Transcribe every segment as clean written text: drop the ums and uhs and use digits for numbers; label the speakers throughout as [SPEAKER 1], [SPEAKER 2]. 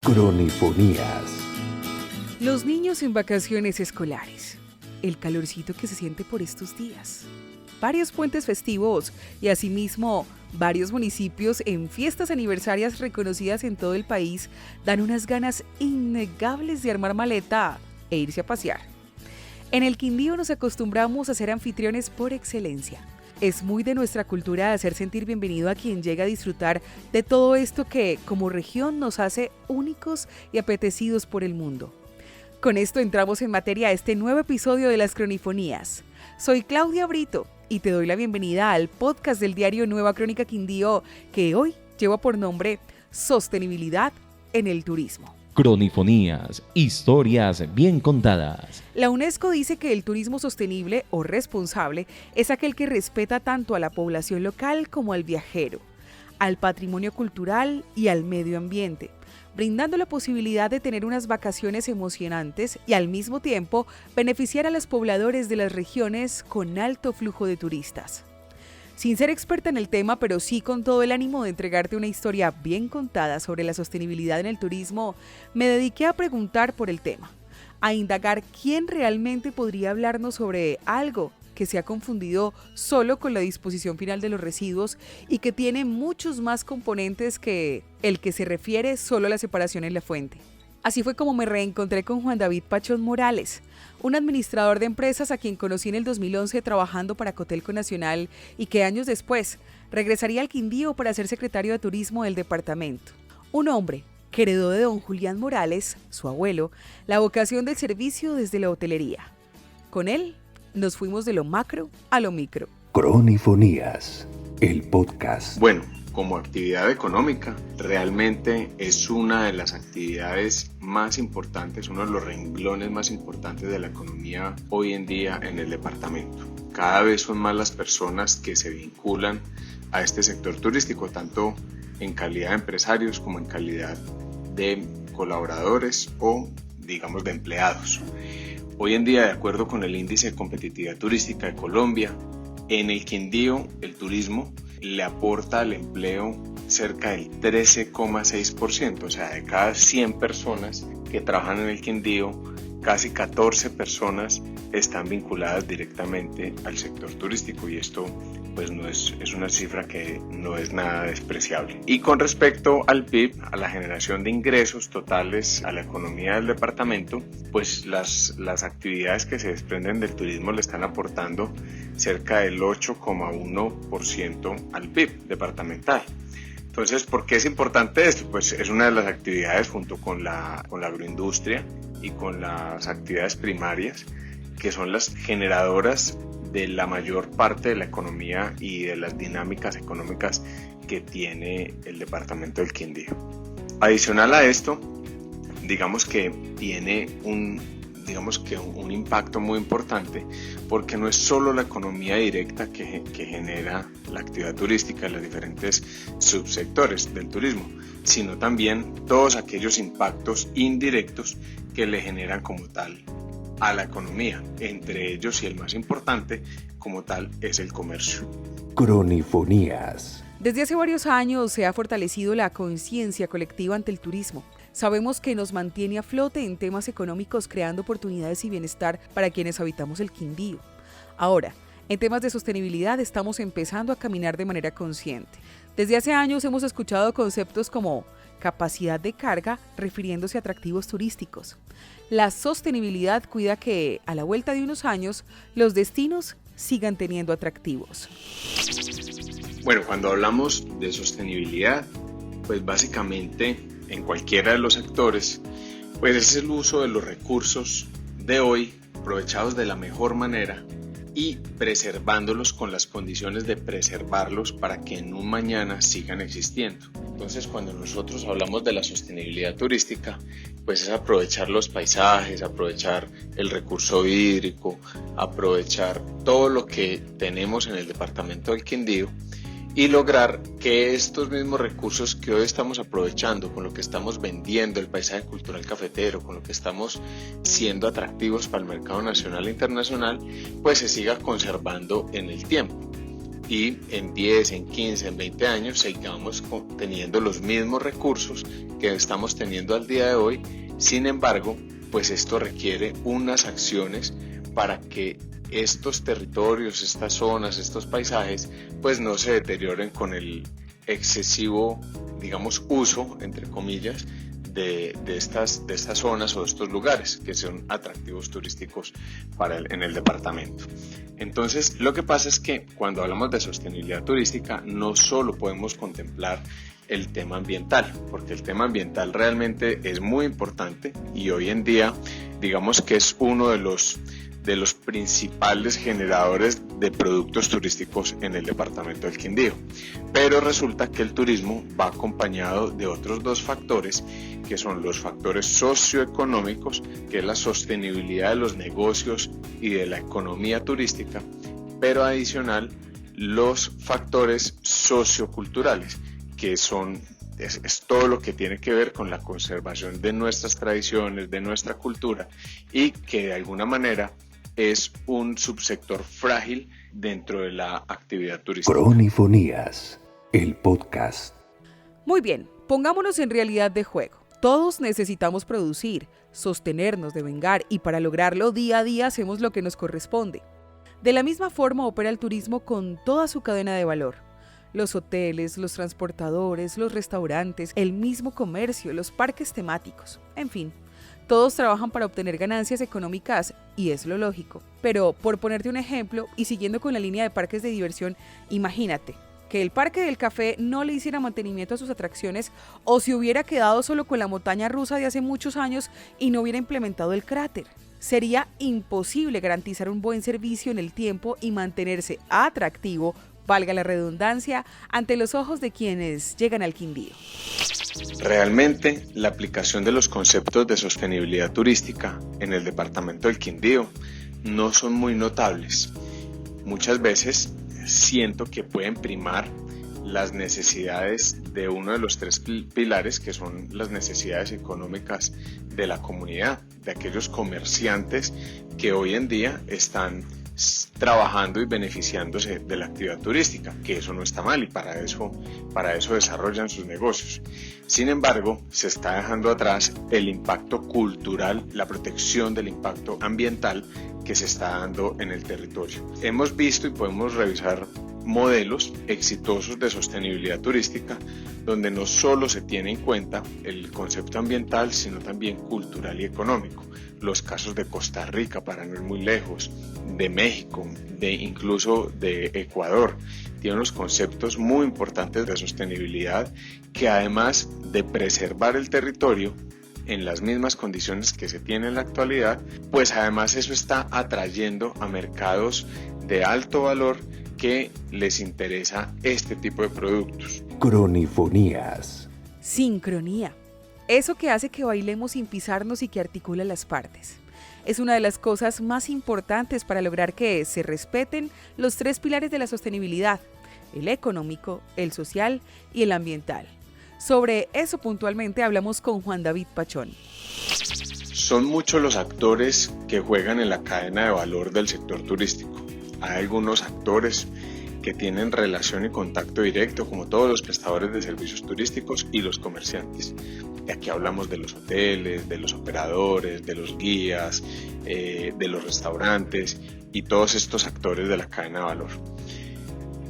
[SPEAKER 1] Cronifonías.
[SPEAKER 2] Los niños en vacaciones escolares. El calorcito que se siente por estos días. Varios puentes festivos y asimismo varios municipios en fiestas aniversarias reconocidas en todo el país dan unas ganas innegables de armar maleta e irse a pasear. En el Quindío nos acostumbramos a ser anfitriones por excelencia. Es muy de nuestra cultura hacer sentir bienvenido a quien llega a disfrutar de todo esto que, como región, nos hace únicos y apetecidos por el mundo. Con esto entramos en materia a este nuevo episodio de las Cronifonías. Soy Claudia Brito y te doy la bienvenida al podcast del diario Nueva Crónica Quindío, que hoy lleva por nombre Sostenibilidad en el Turismo.
[SPEAKER 3] Cronifonías, historias bien contadas.
[SPEAKER 2] La UNESCO dice que el turismo sostenible o responsable es aquel que respeta tanto a la población local como al viajero, al patrimonio cultural y al medio ambiente, brindando la posibilidad de tener unas vacaciones emocionantes y al mismo tiempo beneficiar a los pobladores de las regiones con alto flujo de turistas. Sin ser experta en el tema, pero sí con todo el ánimo de entregarte una historia bien contada sobre la sostenibilidad en el turismo, me dediqué a preguntar por el tema, a indagar quién realmente podría hablarnos sobre algo que se ha confundido solo con la disposición final de los residuos y que tiene muchos más componentes que el que se refiere solo a la separación en la fuente. Así fue como me reencontré con Juan David Pachón Morales, un administrador de empresas a quien conocí en el 2011 trabajando para Cotelco Nacional y que años después regresaría al Quindío para ser secretario de Turismo del departamento. Un hombre que heredó de don Julián Morales, su abuelo, la vocación del servicio desde la hotelería. Con él nos fuimos de lo macro a lo micro.
[SPEAKER 1] Cronifonías, el podcast.
[SPEAKER 4] Bueno, como actividad económica, realmente es una de las actividades más importantes, uno de los renglones más importantes de la economía hoy en día en el departamento. Cada vez son más las personas que se vinculan a este sector turístico, tanto en calidad de empresarios como en calidad de colaboradores o, digamos, de empleados. Hoy en día, de acuerdo con el Índice de Competitividad Turística de Colombia, en el Quindío, el turismo le aporta al empleo cerca del 13,6%, o sea, de cada 100 personas que trabajan en el Quindío, casi 14 personas están vinculadas directamente al sector turístico y esto pues no es una cifra que no es nada despreciable. Y con respecto al PIB, a la generación de ingresos totales a la economía del departamento, pues las actividades que se desprenden del turismo le están aportando cerca del 8,1% al PIB departamental. Entonces, ¿por qué es importante esto? Pues es una de las actividades junto con la agroindustria y con las actividades primarias que son las generadoras de la mayor parte de la economía y de las dinámicas económicas que tiene el departamento del Quindío. Adicional a esto, digamos que tiene un impacto muy importante porque no es solo la economía directa que genera la actividad turística en los diferentes subsectores del turismo, sino también todos aquellos impactos indirectos que le generan como tal a la economía, entre ellos y el más importante como tal es el comercio.
[SPEAKER 1] Cronifonías.
[SPEAKER 2] Desde hace varios años se ha fortalecido la conciencia colectiva ante el turismo. Sabemos que nos mantiene a flote en temas económicos, creando oportunidades y bienestar para quienes habitamos el Quindío. Ahora, en temas de sostenibilidad estamos empezando a caminar de manera consciente. Desde hace años hemos escuchado conceptos como capacidad de carga, refiriéndose a atractivos turísticos. La sostenibilidad cuida que, a la vuelta de unos años, los destinos sigan teniendo atractivos.
[SPEAKER 4] Bueno, cuando hablamos de sostenibilidad, pues básicamente en cualquiera de los sectores, pues es el uso de los recursos de hoy aprovechados de la mejor manera y preservándolos con las condiciones de preservarlos para que en un mañana sigan existiendo. Entonces, cuando nosotros hablamos de la sostenibilidad turística, pues es aprovechar los paisajes, aprovechar el recurso hídrico, aprovechar todo lo que tenemos en el departamento del Quindío y lograr que estos mismos recursos que hoy estamos aprovechando, con lo que estamos vendiendo el paisaje cultural cafetero, con lo que estamos siendo atractivos para el mercado nacional e internacional, pues se siga conservando en el tiempo. y en 10, en 15, en 20 años sigamos teniendo los mismos recursos que estamos teniendo al día de hoy. Sin embargo, pues esto requiere unas acciones para que estos territorios, estas zonas, estos paisajes, pues no se deterioren con el excesivo, digamos, uso, entre comillas, de estas zonas o de estos lugares que son atractivos turísticos en el departamento. Entonces, lo que pasa es que cuando hablamos de sostenibilidad turística, no solo podemos contemplar el tema ambiental, porque el tema ambiental realmente es muy importante y hoy en día, digamos que es uno de los principales generadores de productos turísticos en el departamento del Quindío. Pero resulta que el turismo va acompañado de otros dos factores, que son los factores socioeconómicos, que es la sostenibilidad de los negocios y de la economía turística, pero adicional los factores socioculturales, que es todo lo que tiene que ver con la conservación de nuestras tradiciones, de nuestra cultura, y que de alguna manera es un subsector frágil dentro de la actividad turística.
[SPEAKER 1] Cronifonías, el podcast.
[SPEAKER 2] Muy bien, pongámonos en realidad de juego. Todos necesitamos producir, sostenernos, devengar, y para lograrlo día a día hacemos lo que nos corresponde. De la misma forma opera el turismo con toda su cadena de valor. Los hoteles, los transportadores, los restaurantes, el mismo comercio, los parques temáticos, en fin. Todos trabajan para obtener ganancias económicas y es lo lógico. Pero, por ponerte un ejemplo, y siguiendo con la línea de parques de diversión, imagínate que el Parque del Café no le hiciera mantenimiento a sus atracciones o se hubiera quedado solo con la montaña rusa de hace muchos años y no hubiera implementado el cráter. Sería imposible garantizar un buen servicio en el tiempo y mantenerse atractivo, valga la redundancia, ante los ojos de quienes llegan al Quindío.
[SPEAKER 4] Realmente, la aplicación de los conceptos de sostenibilidad turística en el departamento del Quindío no son muy notables. Muchas veces siento que pueden primar las necesidades de uno de los tres pilares, que son las necesidades económicas de la comunidad, de aquellos comerciantes que hoy en día están trabajando y beneficiándose de la actividad turística, que eso no está mal y para eso desarrollan sus negocios. Sin embargo, se está dejando atrás el impacto cultural, la protección del impacto ambiental que se está dando en el territorio. Hemos visto y podemos revisar modelos exitosos de sostenibilidad turística donde no solo se tiene en cuenta el concepto ambiental, sino también cultural y económico. Los casos de Costa Rica, para no ir muy lejos, de México, incluso de Ecuador, tienen unos conceptos muy importantes de sostenibilidad que, además de preservar el territorio en las mismas condiciones que se tiene en la actualidad, pues además eso está atrayendo a mercados de alto valor que les interesa este tipo de productos.
[SPEAKER 1] Cronifonías.
[SPEAKER 2] Sincronía. Eso que hace que bailemos sin pisarnos y que articula las partes. Es una de las cosas más importantes para lograr que se respeten los tres pilares de la sostenibilidad: el económico, el social y el ambiental. Sobre eso puntualmente hablamos con Juan David Pachón.
[SPEAKER 4] Son muchos los actores que juegan en la cadena de valor del sector turístico. Hay algunos actores que tienen relación y contacto directo, como todos los prestadores de servicios turísticos y los comerciantes. De aquí hablamos de los hoteles, de los operadores, de los guías, de los restaurantes y todos estos actores de la cadena de valor.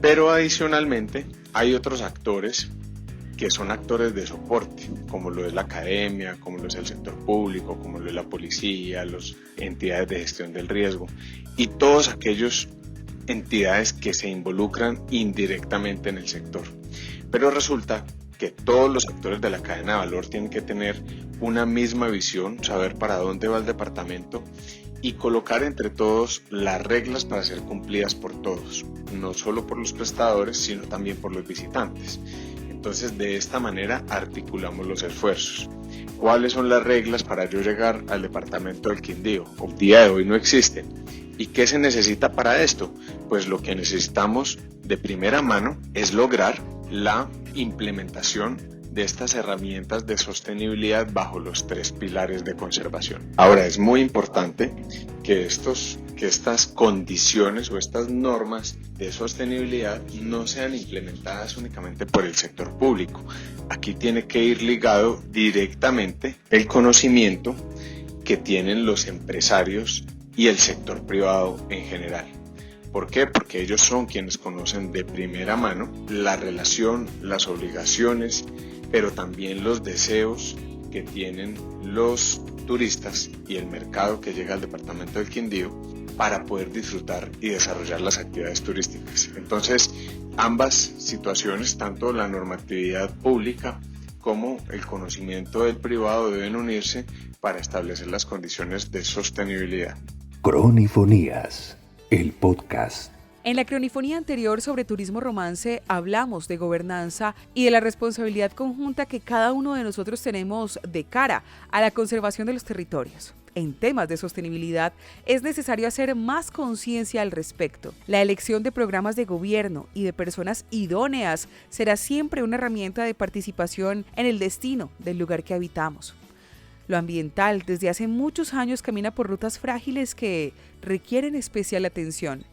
[SPEAKER 4] Pero adicionalmente hay otros actores que son actores de soporte, como lo es la academia, como lo es el sector público, como lo es la policía, las entidades de gestión del riesgo y todos aquellos entidades que se involucran indirectamente en el sector. Pero resulta que todos los actores de la cadena de valor tienen que tener una misma visión, saber para dónde va el departamento y colocar entre todos las reglas para ser cumplidas por todos, no solo por los prestadores, sino también por los visitantes. Entonces, de esta manera articulamos los esfuerzos. ¿Cuáles son las reglas para yo llegar al departamento del Quindío? El día de hoy no existen. ¿Y qué se necesita para esto? Pues lo que necesitamos de primera mano es lograr la implementación de estas herramientas de sostenibilidad bajo los tres pilares de conservación. Ahora, es muy importante que estos que estas condiciones o estas normas de sostenibilidad no sean implementadas únicamente por el sector público. Aquí tiene que ir ligado directamente el conocimiento que tienen los empresarios y el sector privado en general. ¿Por qué? Porque ellos son quienes conocen de primera mano la relación, las obligaciones, pero también los deseos que tienen los turistas y el mercado que llega al departamento del Quindío para poder disfrutar y desarrollar las actividades turísticas. Entonces, ambas situaciones, tanto la normatividad pública como el conocimiento del privado, deben unirse para establecer las condiciones de sostenibilidad.
[SPEAKER 1] Cronifonías, el podcast.
[SPEAKER 2] En la cronifonía anterior sobre turismo romance hablamos de gobernanza y de la responsabilidad conjunta que cada uno de nosotros tenemos de cara a la conservación de los territorios. En temas de sostenibilidad es necesario hacer más conciencia al respecto. La elección de programas de gobierno y de personas idóneas será siempre una herramienta de participación en el destino del lugar que habitamos. Lo ambiental desde hace muchos años camina por rutas frágiles que requieren especial atención.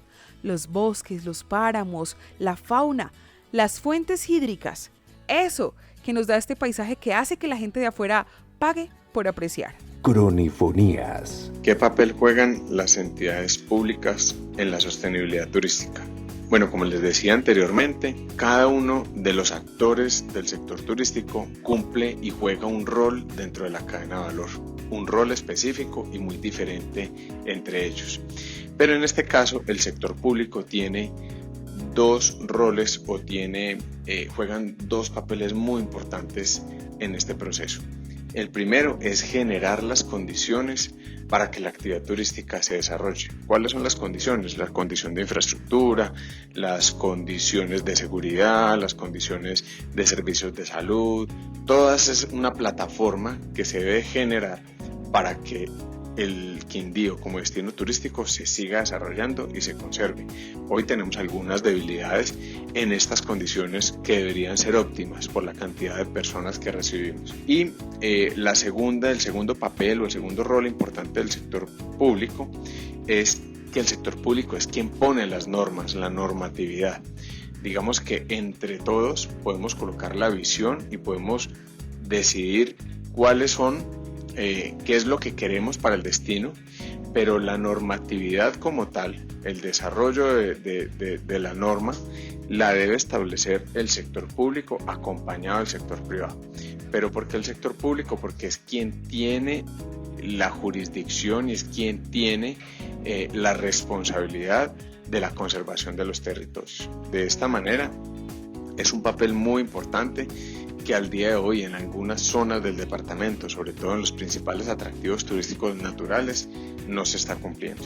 [SPEAKER 2] Los bosques, los páramos, la fauna, las fuentes hídricas. Eso que nos da este paisaje que hace que la gente de afuera pague por apreciar.
[SPEAKER 1] Cronifonías.
[SPEAKER 4] ¿Qué papel juegan las entidades públicas en la sostenibilidad turística? Bueno, como les decía anteriormente, cada uno de los actores del sector turístico cumple y juega un rol dentro de la cadena de valor, un rol específico y muy diferente entre ellos. Pero en este caso, el sector público tiene dos roles o juegan dos papeles muy importantes en este proceso. El primero es generar las condiciones para que la actividad turística se desarrolle. ¿Cuáles son las condiciones? La condición de infraestructura, las condiciones de seguridad, las condiciones de servicios de salud. Todas es una plataforma que se debe generar para que el Quindío como destino turístico se siga desarrollando y se conserve. Hoy tenemos algunas debilidades en estas condiciones que deberían ser óptimas por la cantidad de personas que recibimos. Y el segundo papel o el segundo rol importante del sector público es que el sector público es quien pone las normas, la normatividad. Digamos que entre todos podemos colocar la visión y podemos decidir cuáles son qué es lo que queremos para el destino, pero la normatividad como tal, el desarrollo de la norma, la debe establecer el sector público acompañado del sector privado. ¿Pero por qué el sector público? Porque es quien tiene la jurisdicción y es quien tiene la responsabilidad de la conservación de los territorios. De esta manera, es un papel muy importante que al día de hoy en algunas zonas del departamento, sobre todo en los principales atractivos turísticos naturales, no se está cumpliendo.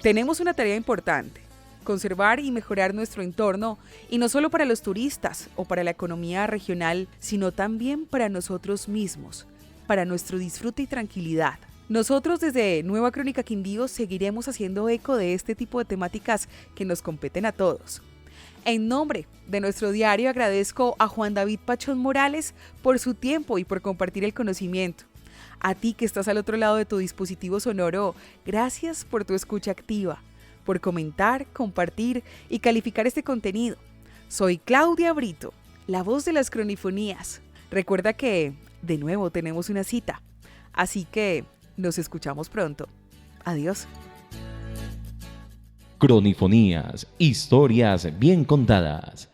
[SPEAKER 2] Tenemos una tarea importante: conservar y mejorar nuestro entorno, y no solo para los turistas o para la economía regional, sino también para nosotros mismos, para nuestro disfrute y tranquilidad. Nosotros desde Nueva Crónica Quindío seguiremos haciendo eco de este tipo de temáticas que nos competen a todos. En nombre de nuestro diario agradezco a Juan David Pachón Morales por su tiempo y por compartir el conocimiento. A ti que estás al otro lado de tu dispositivo sonoro, gracias por tu escucha activa, por comentar, compartir y calificar este contenido. Soy Claudia Brito, la voz de las cronifonías. Recuerda que, de nuevo, tenemos una cita, así que nos escuchamos pronto. Adiós.
[SPEAKER 3] Cronifonías, historias bien contadas.